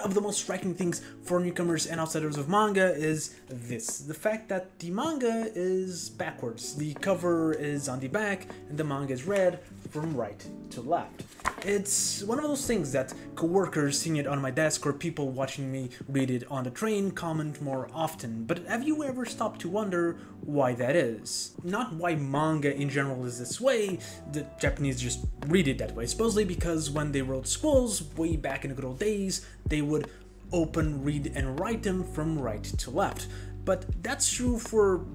of the most striking things for newcomers and outsiders of manga is this: the fact that the manga is backwards. The cover is on the back and the manga is read from right to left. It's one of those things that coworkers seeing it on my desk or people watching me read it on the train comment more often, but have you ever stopped to wonder why that is? Not why manga in general is this way, the Japanese just read it that way, supposedly because when they wrote scrolls way back in the good old days, they would open, read, and write them from right to left. But that's true for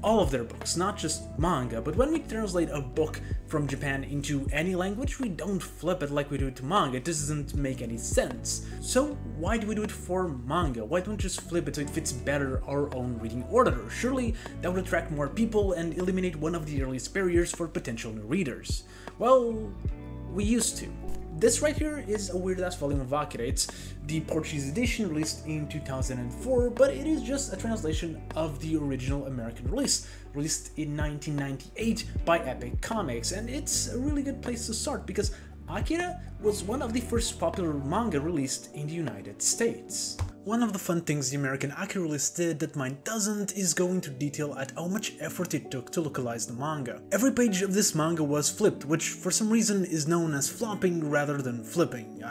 all of their books, not just manga. But when we translate a book from Japan into any language, we don't flip it like we do it to manga. It doesn't make any sense. So why do we do it for manga? Why don't we just flip it so it fits better our own reading order? Surely that would attract more people and eliminate one of the earliest barriers for potential new readers. Well, we used to. This right here is a weird-ass volume of Akira. It's the Portuguese edition released in 2004, but it is just a translation of the original American release, released in 1998 by Epic Comics, and it's a really good place to start because Akira was one of the first popular manga released in the United States. One of the fun things the American Akira release did that mine doesn't is go into detail at how much effort it took to localize the manga. Every page of this manga was flipped, which for some reason is known as flopping rather than flipping.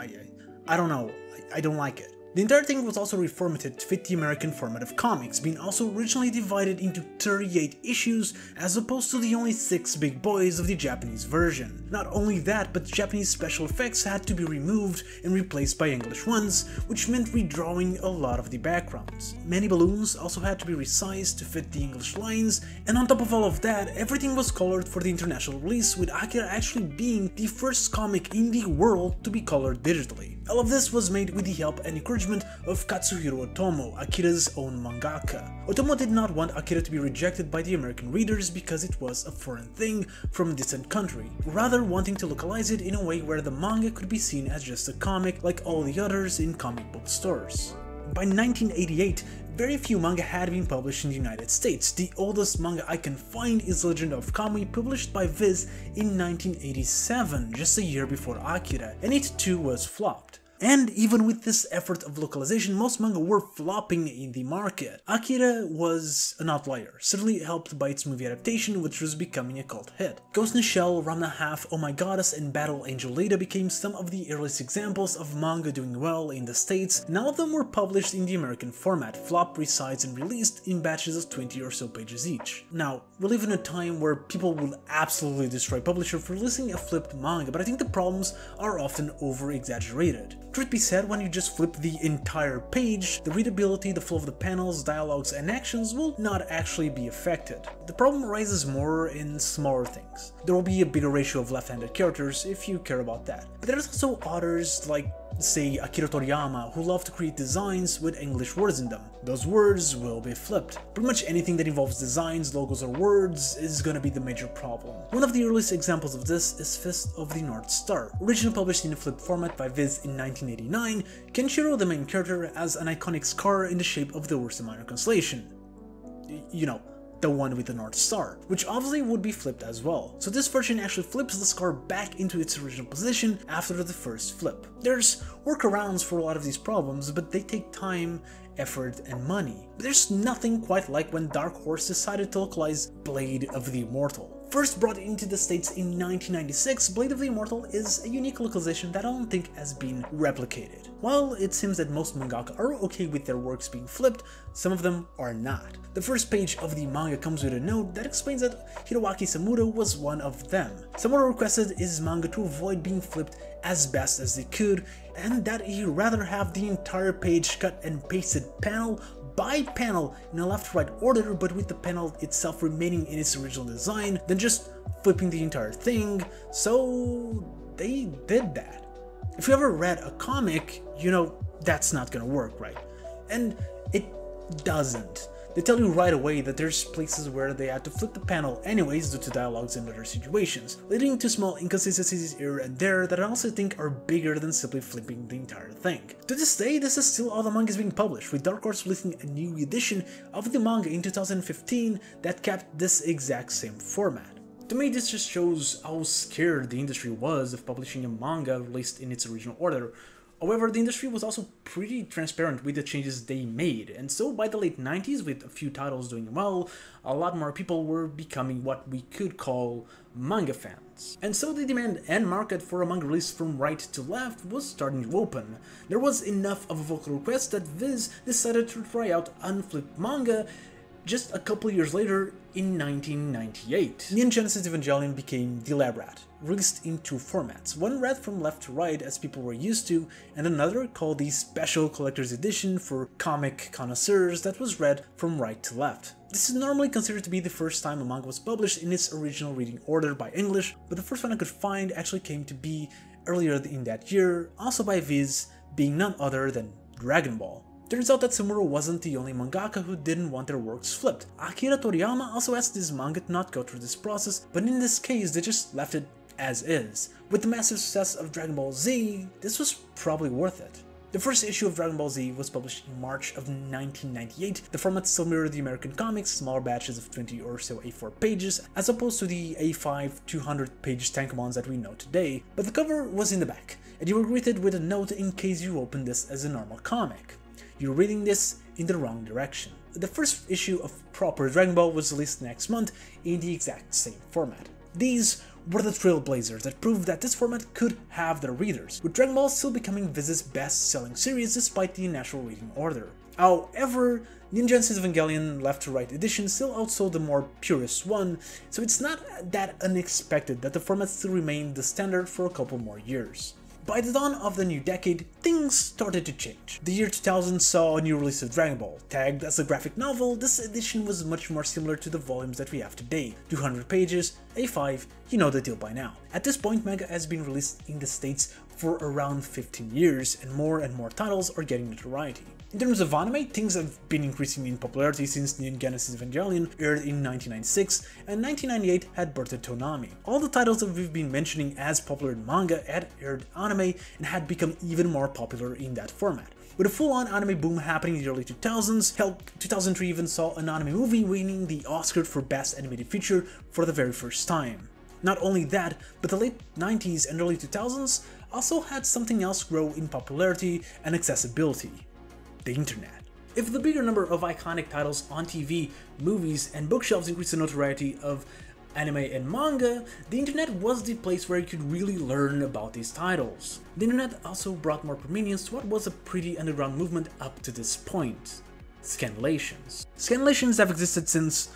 I don't know, I don't like it. The entire thing was also reformatted to fit the American format of comics, being also originally divided into 38 issues as opposed to the only 6 big boys of the Japanese version. Not only that, but Japanese special effects had to be removed and replaced by English ones, which meant redrawing a lot of the backgrounds. Many balloons also had to be resized to fit the English lines, and on top of all of that, everything was colored for the international release, with Akira actually being the first comic in the world to be colored digitally. All of this was made with the help and encouragement of Katsuhiro Otomo, Akira's own mangaka. Otomo did not want Akira to be rejected by the American readers because it was a foreign thing from a distant country, rather wanting to localize it in a way where the manga could be seen as just a comic like all the others in comic book stores. By 1988, very few manga had been published in the United States. The oldest manga I can find is Legend of Kami, published by Viz in 1987, just a year before Akira, and it too was flopped. And even with this effort of localization, most manga were flopping in the market. Akira was an outlier, certainly helped by its movie adaptation, which was becoming a cult hit. Ghost in the Shell, Ramna Half, Oh My Goddess, and Battle Angel Leda became some of the earliest examples of manga doing well in the States. None of them were published in the American format, flopped, resized, and released in batches of 20 or so pages each. Now, we live in a time where people will absolutely destroy publisher for releasing a flipped manga, but I think the problems are often over-exaggerated. Truth be said, when you just flip the entire page, the readability, the flow of the panels, dialogues, and actions will not actually be affected. The problem arises more in smaller things. There will be a bigger ratio of left-handed characters if you care about that. But there's also others like, say, Akira Toriyama, who love to create designs with English words in them. Those words will be flipped. Pretty much anything that involves designs, logos, or words is gonna be the major problem. One of the earliest examples of this is Fist of the North Star. Originally published in a flipped format by Viz in 1989, Kenshiro, the main character, has an iconic scar in the shape of the Ursa Minor constellation. You know, the one with the North Star, which obviously would be flipped as well. So this version actually flips the scar back into its original position after the first flip. There's workarounds for a lot of these problems, but they take time, effort, and money. But there's nothing quite like when Dark Horse decided to localize Blade of the Immortal. First brought into the States in 1996, Blade of the Immortal is a unique localization that I don't think has been replicated. While it seems that most mangaka are okay with their works being flipped, some of them are not. The first page of the manga comes with a note that explains that Hiroaki Samura was one of them. Samura requested his manga to avoid being flipped as best as they could, and that he'd rather have the entire page cut and pasted panel by panel in a left-right order, but with the panel itself remaining in its original design, than just flipping the entire thing, so they did that. If you ever read a comic, you know that's not gonna work, right? And it doesn't. They tell you right away that there's places where they had to flip the panel anyways due to dialogues and other situations, leading to small inconsistencies here and there that I also think are bigger than simply flipping the entire thing. To this day, this is still how the manga is being published, with Dark Horse releasing a new edition of the manga in 2015 that kept this exact same format. To me, this just shows how scared the industry was of publishing a manga released in its original order. However, the industry was also pretty transparent with the changes they made, and so by the late 90s, with a few titles doing well, a lot more people were becoming what we could call manga fans. And so the demand and market for a manga release from right to left was starting to open. There was enough of a vocal request that Viz decided to try out unflipped manga just a couple years later in 1998. Neon Genesis Evangelion became the lab rat, released in two formats, one read from left to right as people were used to, and another called the Special Collector's Edition for comic connoisseurs that was read from right to left. This is normally considered to be the first time a manga was published in its original reading order by English, but the first one I could find actually came to be earlier in that year, also by Viz, being none other than Dragon Ball. Turns out that Sumuro wasn't the only mangaka who didn't want their works flipped. Akira Toriyama also asked this manga to not go through this process, but in this case they just left it as is. With the massive success of Dragon Ball Z, this was probably worth it. The first issue of Dragon Ball Z was published in March of 1998. The format still mirrored the American comics, smaller batches of 20 or so A4 pages, as opposed to the A5 200-page tankobons that we know today, but the cover was in the back, and you were greeted with a note in case you opened this as a normal comic. You're reading this in the wrong direction. The first issue of proper Dragon Ball was released next month in the exact same format. These were the trailblazers that proved that this format could have their readers, with Dragon Ball still becoming Viz's best-selling series despite the natural reading order. However, Neon Genesis Evangelion left to right edition still outsold the more purist one, so it's not that unexpected that the format still remained the standard for a couple more years. By the dawn of the new decade, things started to change. The year 2000 saw a new release of Dragon Ball. Tagged as a graphic novel, this edition was much more similar to the volumes that we have today. 200 pages, A5, you know the deal by now. At this point, manga has been released in the States for around 15 years, and more titles are getting notoriety. In terms of anime, things have been increasing in popularity since Neon Genesis Evangelion aired in 1996, and 1998 had birthed Toonami. All the titles that we've been mentioning as popular in manga had aired anime and had become even more popular in that format. With a full-on anime boom happening in the early 2000s, hell, 2003 even saw an anime movie winning the Oscar for Best Animated Feature for the very first time. Not only that, but the late 90s and early 2000s also had something else grow in popularity and accessibility: the internet. If the bigger number of iconic titles on TV, movies, and bookshelves increased the notoriety of anime and manga, the internet was the place where you could really learn about these titles. The internet also brought more prominence to what was a pretty underground movement up to this point: scanlations. Scanlations have existed since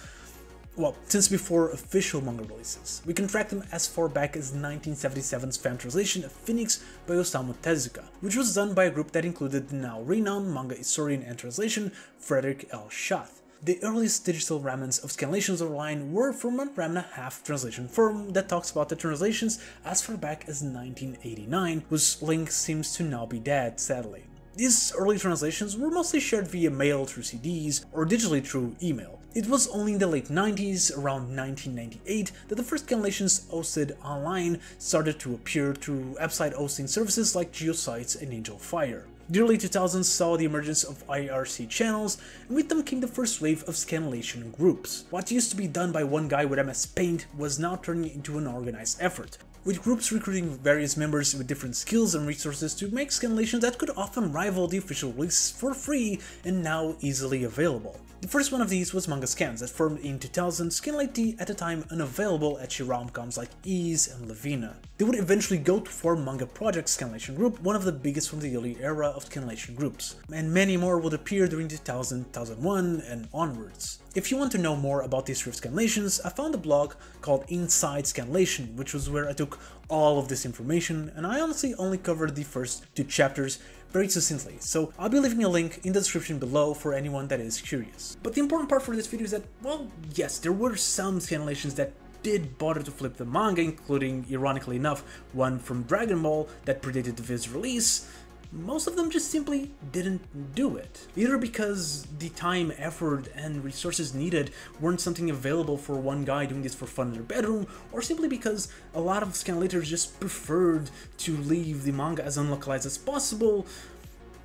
before official manga releases. We can track them as far back as 1977's fan translation of Phoenix by Osamu Tezuka, which was done by a group that included the now renowned manga historian and translation Frederick L. Schath. The earliest digital remnants of scanlations online were from a Ramna Half translation firm that talks about the translations as far back as 1989, whose link seems to now be dead, sadly. These early translations were mostly shared via mail through CDs or digitally through email. It was only in the late 90s, around 1998, that the first scanlations hosted online started to appear through website hosting services like GeoSites and Angel Fire. The early 2000s saw the emergence of IRC channels, and with them came the first wave of scanlation groups. What used to be done by one guy with MS Paint was now turning into an organized effort, with groups recruiting various members with different skills and resources to make scanlations that could often rival the official releases for free and now easily available. The first one of these was Manga Scans that formed in 2000, scanlate the at the time unavailable ecchi rom-coms like Ease and Lavina. They would eventually go to form Manga Project Scanlation Group, one of the biggest from the early era of scanlation groups, and many more would appear during 2000, 2001 and onwards. If you want to know more about the history of scanlations, I found a blog called Inside Scanlation, which was where I took all of this information, and I honestly only covered the first 2 chapters very succinctly, so I'll be leaving a link in the description below for anyone that is curious. But the important part for this video is that, well, yes, there were some scanlations that did bother to flip the manga, including, ironically enough, one from Dragon Ball that predated the Viz release. Most of them just simply didn't do it, either because the time, effort, and resources needed weren't something available for one guy doing this for fun in their bedroom, or simply because a lot of scanlators just preferred to leave the manga as unlocalized as possible.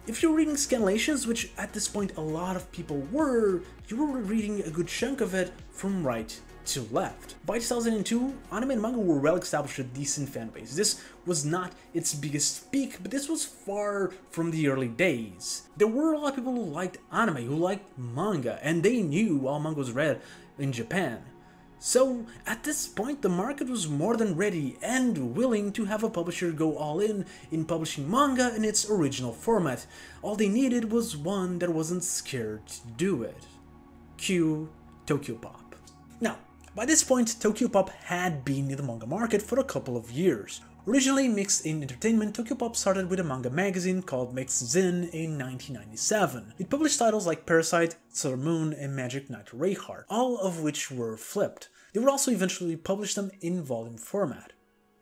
If you're reading scanlations, which at this point a lot of people were, you were reading a good chunk of it from right to left. By 2002, anime and manga were well established with a decent fan base. This was not its biggest peak, but this was far from the early days. There were a lot of people who liked anime, who liked manga, and they knew how manga was read in Japan. So, at this point, the market was more than ready and willing to have a publisher go all in publishing manga in its original format. All they needed was one that wasn't scared to do it. Cue Tokyopop. Now, by this point, Tokyopop had been in the manga market for a couple of years. Originally mixed in entertainment, Tokyopop started with a manga magazine called Mixed Zin in 1997. It published titles like Parasite, Sailor Moon, and Magic Knight Rayheart, all of which were flipped. They would also eventually publish them in volume format.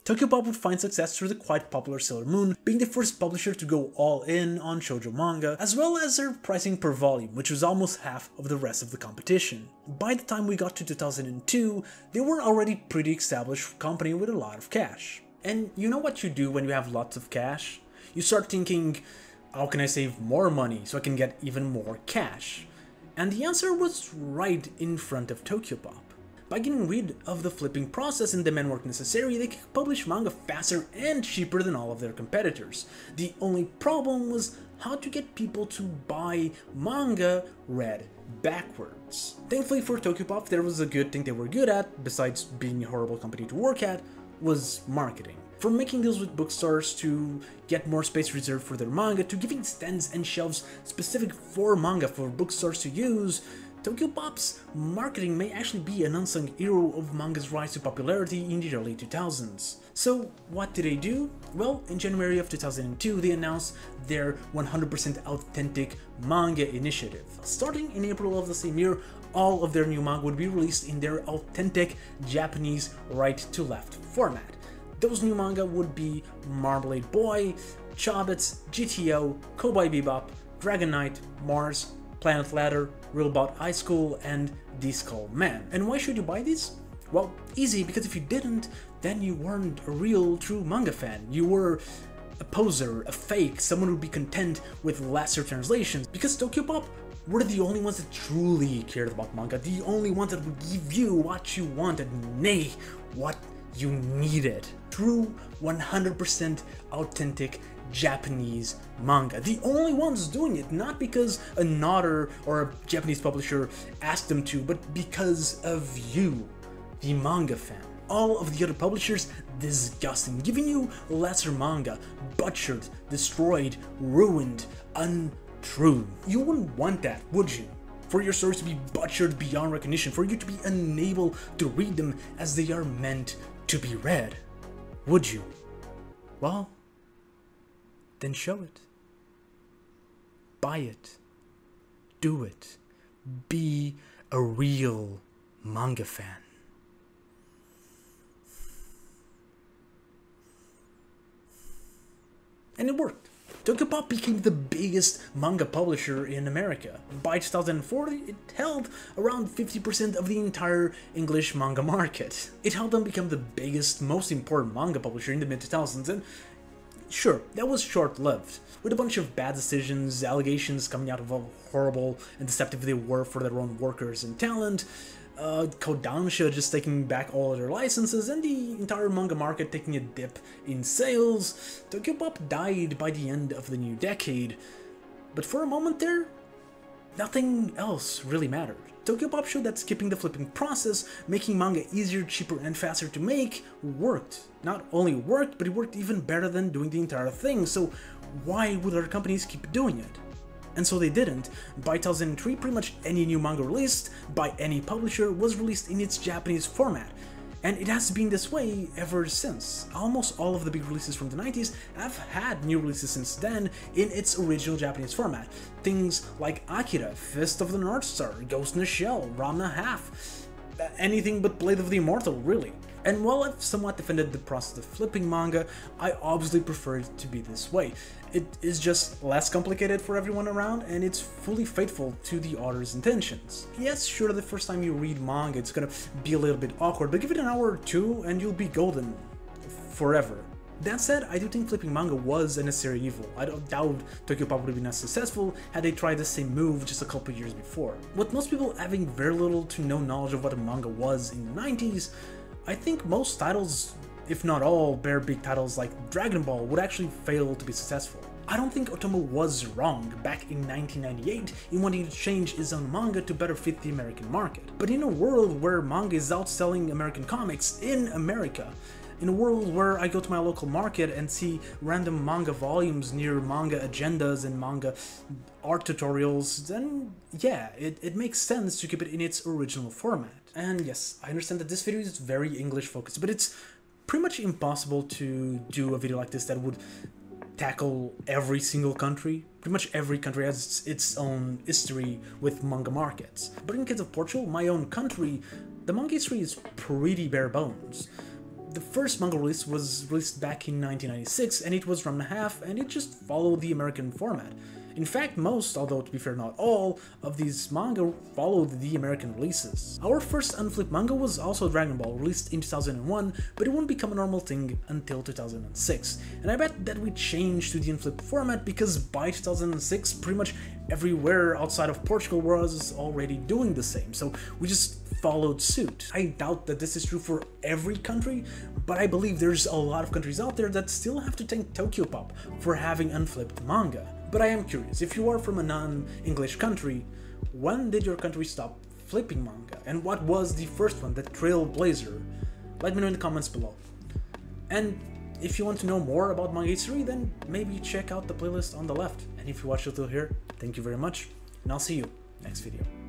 Tokyopop would find success through the quite popular Sailor Moon, being the first publisher to go all in on shoujo manga, as well as their pricing per volume, which was almost half of the rest of the competition. By the time we got to 2002, they were already a pretty established company with a lot of cash. And you know what you do when you have lots of cash? You start thinking, how can I save more money so I can get even more cash? And the answer was right in front of Tokyopop. By getting rid of the flipping process and the man work necessary, they could publish manga faster and cheaper than all of their competitors. The only problem was how to get people to buy manga read backwards. Thankfully for Tokyopop, there was a good thing they were good at, besides being a horrible company to work at, was marketing. From making deals with bookstores to get more space reserved for their manga, to giving stands and shelves specific for manga for bookstores to use, Tokyopop's marketing may actually be an unsung hero of manga's rise to popularity in the early 2000s. So what did they do? Well, in January of 2002, they announced their 100% authentic manga initiative. Starting in April of the same year, all of their new manga would be released in their authentic Japanese right-to-left format. Those new manga would be Marmalade Boy, Chobits, GTO, Cowboy Bebop, Dragon Knight, Mars, Planet Ladder, Realbot High School, and The Skull Man. And why should you buy these? Well, easy, because if you didn't, then you weren't a real, true manga fan. You were a poser, a fake, someone who'd be content with lesser translations. Because Tokyopop were the only ones that truly cared about manga, the only ones that would give you what you wanted, nay, what you needed. True, 100% authentic Japanese manga. The only ones doing it, not because an author or a Japanese publisher asked them to, but because of you, the manga fan. All of the other publishers, disgusting, giving you lesser manga, butchered, destroyed, ruined, untrue. You wouldn't want that, would you? For your stories to be butchered beyond recognition, for you to be unable to read them as they are meant to be read, would you? Well, then show it. Buy it. Do it. Be a real manga fan. And it worked. Tokyopop became the biggest manga publisher in America. By 2004, it held around 50% of the entire English manga market. It helped them become the biggest, most important manga publisher in the mid-2000s, and sure, that was short-lived. With a bunch of bad decisions, allegations coming out of how horrible and deceptive they were for their own workers and talent, Kodansha just taking back all of their licenses, and the entire manga market taking a dip in sales, Tokyopop died by the end of the new decade. But for a moment there, nothing else really mattered. Tokyopop showed that skipping the flipping process, making manga easier, cheaper, and faster to make, worked. Not only worked, but it worked even better than doing the entire thing, so why would other companies keep doing it? And so they didn't. By 2003, pretty much any new manga released by any publisher was released in its Japanese format. And it has been this way ever since. Almost all of the big releases from the 90s have had new releases since then in its original Japanese format. Things like Akira, Fist of the North Star, Ghost in the Shell, Ramna Half, anything but Blade of the Immortal, really. And while I've somewhat defended the process of flipping manga, I obviously prefer it to be this way. It is just less complicated for everyone around, and it's fully faithful to the author's intentions. Yes, sure, the first time you read manga, it's gonna be a little bit awkward, but give it an hour or two and you'll be golden. Forever. That said, I do think flipping manga was a necessary evil. I don't doubt Tokyopop would have been as successful had they tried the same move just a couple years before. With most people having very little to no knowledge of what a manga was in the 90s, I think most titles, if not all, bare big titles like Dragon Ball would actually fail to be successful. I don't think Otomo was wrong back in 1998 in wanting to change his own manga to better fit the American market. But in a world where manga is outselling American comics in America, in a world where I go to my local market and see random manga volumes near manga agendas and manga art tutorials, then yeah, it makes sense to keep it in its original format. And yes, I understand that this video is very English focused, but it's pretty much impossible to do a video like this that would tackle every single country. Pretty much every country has its own history with manga markets. But in the case of Portugal, my own country, the manga history is pretty bare bones. The first manga release was released back in 1996 and it was run in half and it just followed the American format. In fact, most, although to be fair not all, of these manga followed the American releases. Our first unflipped manga was also Dragon Ball, released in 2001, but it wouldn't become a normal thing until 2006. And I bet that we changed to the unflipped format because by 2006, pretty much everywhere outside of Portugal was already doing the same, so we just followed suit. I doubt that this is true for every country, but I believe there's a lot of countries out there that still have to thank Tokyopop for having unflipped manga. But I am curious, if you are from a non-English country, when did your country stop flipping manga? And what was the first one, the trailblazer? Let me know in the comments below. And if you want to know more about manga history, then maybe check out the playlist on the left. And if you watched until here, thank you very much, and I'll see you next video.